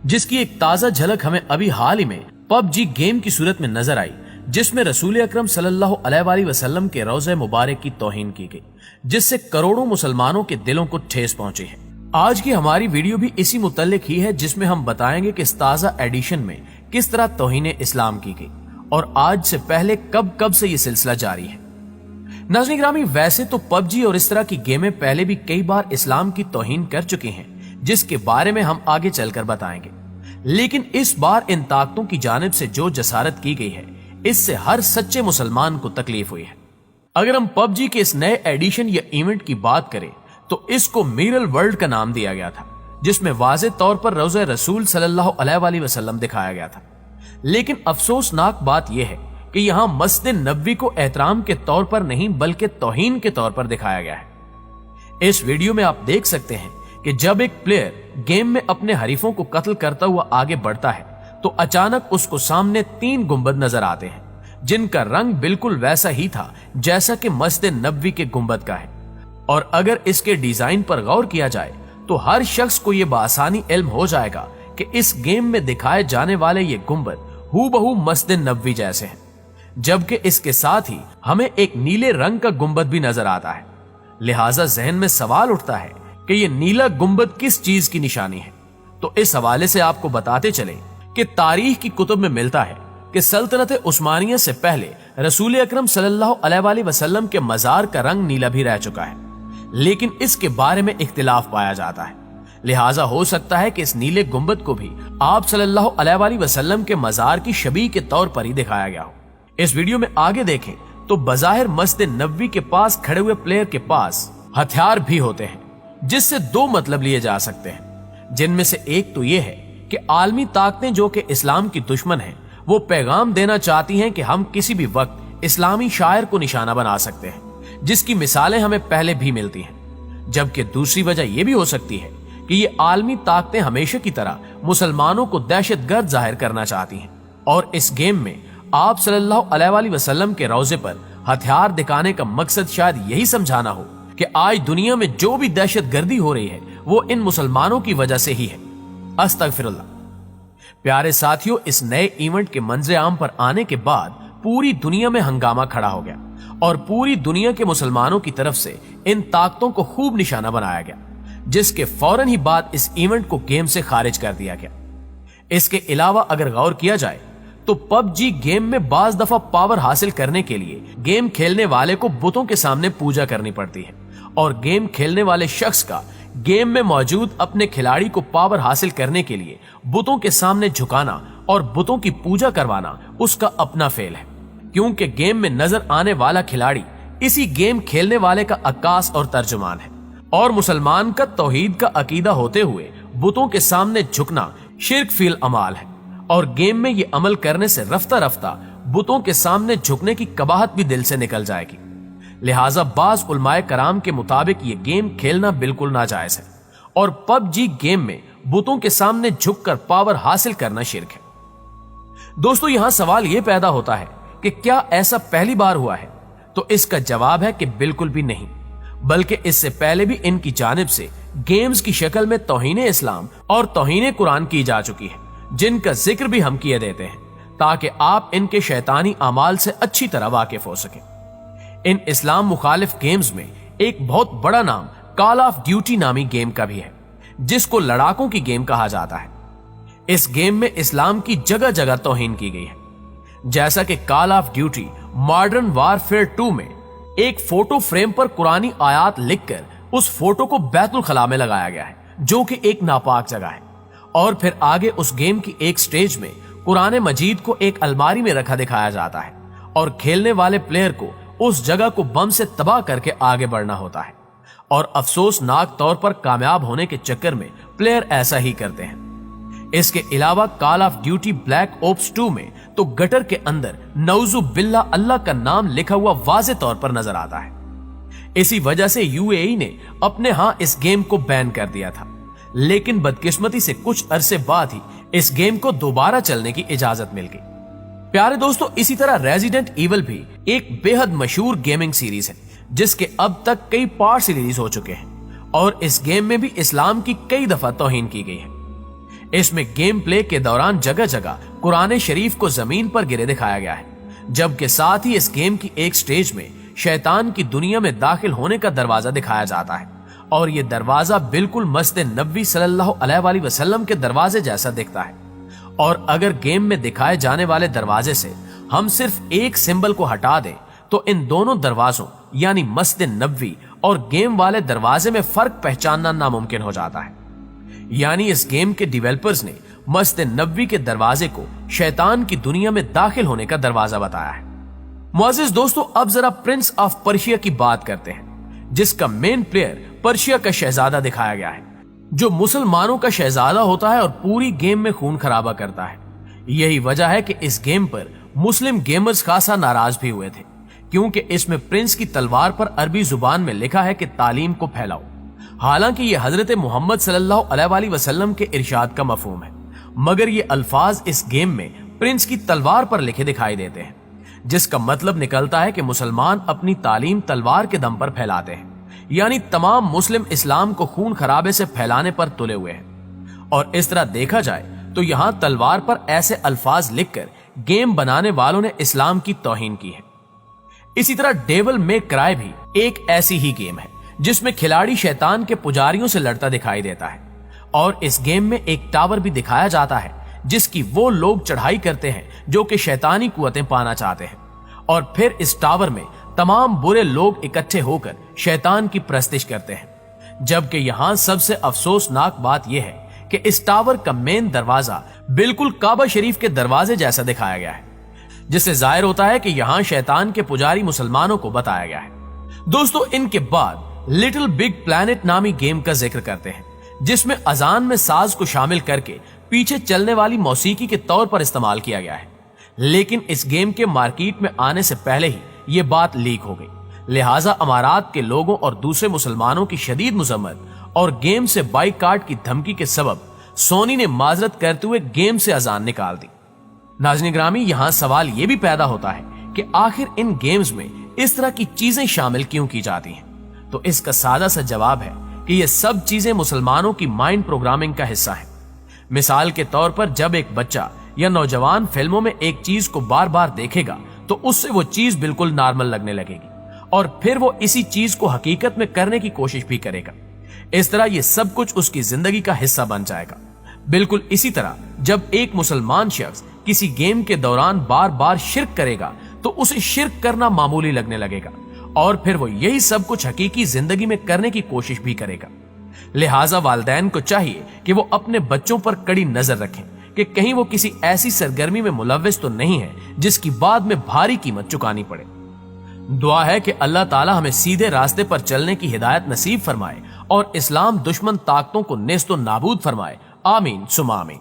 जिसकी एक ताजा झलक हमें अभी हाल ही में पबजी गेम की सूरत में नजर आई, जिसमें रसूल अकरम सल्लल्लाहु अलैहि वसल्लम के रोज़े मुबारक की तौहीन की गई, जिससे करोड़ों मुसलमानों के दिलों को ठेस पहुंची है। आज की हमारी वीडियो भी इसी मुतल्लिक ही है, जिसमें हम बताएंगे कि इस ताजा एडिशन में किस तरह तौहीन इस्लाम की गई और आज से पहले कब कब से ये सिलसिला जारी है। नाज़रीन ग्रामी, वैसे तो पबजी और इस तरह की गेमें पहले भी कई बार इस्लाम की तौहीन कर चुकी हैं, जिसके बारे में हम आगे चलकर बताएंगे, लेकिन इस बार इन ताकतों की जानिब से जो जसारत की गई है, इससे हर सच्चे मुसलमान को तकलीफ हुई है। अगर हम पबजी के इस नए एडिशन या इवेंट की बात करें तो इसको मिरर वर्ल्ड का नाम दिया गया था, जिसमें वाज़े तौर पर रोज़े रसूल सल्लल्लाहु अलैहि वसल्लम दिखाया गया था। लेकिन अफसोसनाक बात यह है कि यहाँ मस्जिद नबवी को एहतराम के तौर पर नहीं बल्कि तौहीन के तौर पर दिखाया गया है। इस वीडियो में आप देख सकते हैं कि जब एक प्लेयर गेम में अपने हरीफों को कत्ल करता हुआ आगे बढ़ता है तो अचानक उसको सामने 3 गुंबद नजर आते हैं, जिनका रंग बिल्कुल वैसा ही था जैसा कि मस्जिद नबवी के गुंबद का है। और अगर इसके डिजाइन पर गौर किया जाए तो हर शख्स को यह बआसानी इल्म हो जाएगा कि इस गेम में दिखाए जाने वाले ये गुंबद हूबहू मस्जिद नबवी जैसे हैं, जबकि इसके साथ ही हमें एक नीले रंग का गुंबद भी नजर आता है। लिहाजा जहन में सवाल उठता है कि ये नीला गुंबद किस चीज की निशानी है। तो इस हवाले से आपको बताते चले कि तारीख की कुतुब में मिलता है कि सल्तनत उस्मानिया से पहले रसूल अकरम सल्लल्लाहु अलैहि वसल्लम के मजार का रंग नीला भी रह चुका है, लेकिन इसके बारे में इख्तिलाफ पाया जाता है। लिहाजा हो सकता है कि इस नीले गुंबद को भी आप सल्लल्लाहु अलैहि वसल्लम के मजार की शबीह के तौर पर ही दिखाया गया हो। इस वीडियो में आगे देखें तो बज़ाहिर मस्जिद नबवी के पास खड़े हुए प्लेयर के पास हथियार भी होते हैं, जिससे 2 मतलब लिए जा सकते हैं, जिनमें से एक तो यह है कि आलमी ताकतें जो कि इस्लाम की दुश्मन हैं, वो पैगाम देना चाहती हैं कि हम किसी भी वक्त इस्लामी शायर को निशाना बना सकते हैं, जिसकी मिसालें हमें पहले भी मिलती हैं। जबकि दूसरी वजह यह भी हो सकती है कि ये आलमी ताकतें हमेशा की तरह मुसलमानों को दहशतगर्द जाहिर करना चाहती हैं और इस गेम में आप सल्लल्लाहु अलैहि वसल्लम के रोजे पर हथियार दिखाने का मकसद शायद यही समझाना हो कि आज दुनिया में जो भी दहशतगर्दी हो रही है वो इन मुसलमानों की वजह से ही है। अस्तगफिरुल्लाह। प्यारे साथियों, इस नए इवेंट के मंजर आम पर आने के बाद पूरी दुनिया में हंगामा खड़ा हो गया और पूरी दुनिया के मुसलमानों की तरफ से इन ताकतों को खूब निशाना बनाया गया, जिसके फौरन ही बाद इस इवेंट को गेम से खारिज कर दिया गया। इसके अलावा अगर गौर किया जाए तो पबजी गेम में बाज दफा पावर हासिल करने के लिए गेम खेलने वाले को बुतों के सामने पूजा करनी पड़ती है और गेम खेलने वाले शख्स का गेम में मौजूद अपने खिलाड़ी को पावर हासिल करने के लिए बुतों के सामने झुकाना और बुतों की पूजा करवाना उसका अपना फेल है, क्योंकि गेम में नजर आने वाला खिलाड़ी इसी गेम खेलने वाले का अक्कास और तर्जुमान है और मुसलमान का तौहीद का अकीदा होते हुए बुतों के सामने झुकना शिर्क फील अमाल है और गेम में ये अमल करने से रफ्ता रफ्ता बुतों के सामने झुकने की कबाहत भी दिल से निकल जाएगी। लिहाजा बाज उलमाए कराम के मुताबिक ये गेम खेलना बिल्कुल नाजायज है और पबजी गेम में बुतों के सामने झुककर पावर हासिल करना शिर्क है। दोस्तों, यहां सवाल यह पैदा होता है कि क्या ऐसा पहली बार हुआ है? तो इसका जवाब है कि बिल्कुल भी नहीं, बल्कि इससे पहले भी इनकी जानिब से गेम्स की शक्ल में तौहीन इस्लाम और तौहीन कुरान की जा चुकी है, जिनका जिक्र भी हम किए देते हैं ताकि आप इनके शैतानी अमाल से अच्छी तरह वाकिफ हो सके। इन इस्लाम मुखालिफ गेम्स में एक बहुत बड़ा नाम कॉल ऑफ ड्यूटी नामी गेम का भी है, जिसको लड़ाकों की गेम कहा जाता है। इस गेम में इस्लाम की जगह जगह तौहीन की गई है, जैसा कि call of duty modern warfare 2 में एक फोटो फ्रेम पर कुरानी आयात लिखकर उस फोटो को बैतुल खला में लगाया गया है, जो कि एक नापाक जगह है, और फिर आगे उस गेम की एक स्टेज में कुरान मजीद को एक अलमारी में रखा दिखाया जाता है और खेलने वाले प्लेयर को उस जगह को बम से तबाह करके आगे बढ़ना होता है और अफसोसनाक तौर पर कामयाब होने के चक्कर में प्लेयर ऐसा ही करते हैं। इसके अलावा call of duty black ops 2 में तो गटर के अंदर नौजु बिल्ला अल्लाह का नाम लिखा हुआ वाज़े तौर पर नजर आता है। इसी वजह से यूएई ने अपने यहां इस गेम को बैन कर दिया था, लेकिन बदकिस्मती से कुछ अरसे बाद ही इस गेम को दोबारा चलने की इजाजत मिल गई। प्यारे दोस्तों, इसी तरह रेजिडेंट इविल भी एक बेहद मशहूर गेमिंग सीरीज है, जिसके अब तक कई पार्ट्स रिलीज हो चुके हैं और इस गेम में भी इस्लाम की कई दफा तौहीन की गई है। इसमें गेम प्ले के दौरान जगह जगह कुरान शरीफ को जमीन पर गिरे दिखाया गया है, जबकि साथ ही इस गेम की एक स्टेज में शैतान की दुनिया में दाखिल होने का दरवाजा दिखाया जाता है और ये दरवाजा बिल्कुल मस्जिद नबवी सल्लल्लाहु अलैहि वसल्लम के दरवाजे जैसा दिखता है। और अगर गेम में दिखाए जाने वाले दरवाजे से हम सिर्फ एक सिंबल को हटा दें तो इन दोनों दरवाजों यानी मस्जिद नबवी और गेम वाले दरवाजे में फर्क पहचानना नामुमकिन हो जाता है। यानी इस गेम के डेवलपर्स ने मस्जिद नबवी के दरवाजे को शैतान की दुनिया में दाखिल होने का दरवाजा बताया है। मुअज़्ज़िज़ दोस्तों, अब जरा प्रिंस ऑफ पर्शिया की बात करते हैं, जिसका मेन प्लेयर पर्शिया का शहजादा दिखाया गया है, जो मुसलमानों का शहजादा होता है और पूरी गेम में खून खराबा करता है। यही वजह है कि इस गेम पर मुस्लिम गेमर्स खासा नाराज भी हुए थे, क्योंकि इसमें प्रिंस की तलवार पर अरबी जुबान में लिखा है कि तालीम को फैलाओ। हालांकि ये हजरत मोहम्मद सल्लल्लाहु अलैहि वसल्लम के इरशाद का मफहूम है, मगर ये अल्फाज इस गेम में प्रिंस की तलवार पर लिखे दिखाई देते हैं, जिसका मतलब निकलता है कि मुसलमान अपनी तालीम तलवार के दम पर फैलाते हैं। यानी तमाम मुस्लिम इस्लाम को खून खराबे से फैलाने पर तुले हुए हैं। और इस तरह देखा जाए तो यहाँ तलवार पर ऐसे अल्फाज लिखकर गेम बनाने वालों ने इस्लाम की तौहीन की है। इसी तरह डेविल मे क्राई भी एक ऐसी ही गेम है जिसमें खिलाड़ी शैतान के पुजारियों से लड़ता दिखाई देता है। और इस गेम में एक टावर भी दिखाया जाता है जिसकी वो लोग चढ़ाई करते हैं जो कि शैतानी कुव्वतें पाना चाहते हैं, और फिर इस टावर में तमाम बुरे लोग इकट्ठे होकर शैतान की प्रस्तिश करते हैं। जबकि यहाँ सबसे अफसोसनाक बात यह है कि इस टावर का मेन दरवाजा बिल्कुल काबा शरीफ के दरवाजे जैसा दिखाया गया है, जिससे जाहिर होता है कि यहाँ शैतान के पुजारी मुसलमानों को बताया गया है। दोस्तों, इनके बाद लिटिल बिग प्लैनेट नामी गेम का जिक्र करते हैं, जिसमें अजान में साज को शामिल करके पीछे चलने वाली मौसीकी के तौर पर इस्तेमाल किया गया है। लेकिन इस गेम के मार्केट में आने से पहले ही ये बात लीक हो गई, लिहाजा अमारात के लोगों और दूसरे मुसलमानों की शदीद मुजम्मत और गेम से बाइकाट की धमकी के सबब सोनी ने माजरत करते हुए गेम से अजान निकाल दी। नाज़रीन ग्रामी, यहाँ सवाल ये भी पैदा होता है कि आखिर इन गेम्स में इस तरह की चीजें शामिल क्यों की जाती हैं? तो इसका सादा सा जवाब है कि ये सब चीजें मुसलमानों की माइंड प्रोग्रामिंग का हिस्सा है। मिसाल के तौर पर जब एक बच्चा या नौजवान फिल्मों में एक चीज को बार बार देखेगा तो उससे वो चीज बिल्कुल नॉर्मल लगने लगेगी और फिर वो इसी चीज को हकीकत में करने की कोशिश भी करेगा। इस तरह ये सब कुछ उसकी जिंदगी का हिस्सा बन जाएगा। बिल्कुल इसी तरह जब एक मुसलमान शख्स किसी गेम के दौरान बार बार शिर्क करेगा तो उसे शिर्क करना मामूली लगने लगेगा और फिर वो यही सब कुछ हकीकी जिंदगी में करने की कोशिश भी करेगा। लिहाजा वालिदैन को चाहिए कि वो अपने बच्चों पर कड़ी नजर रखें कि कहीं वो किसी ऐसी सरगर्मी में मुलव्विस तो नहीं है जिसकी बाद में भारी कीमत चुकानी पड़े। दुआ है कि अल्लाह ताला हमें सीधे रास्ते पर चलने की हिदायत नसीब फरमाए और इस्लाम दुश्मन ताकतों को नेस्तो नाबूद फरमाए। आमीन सुमा आमीन।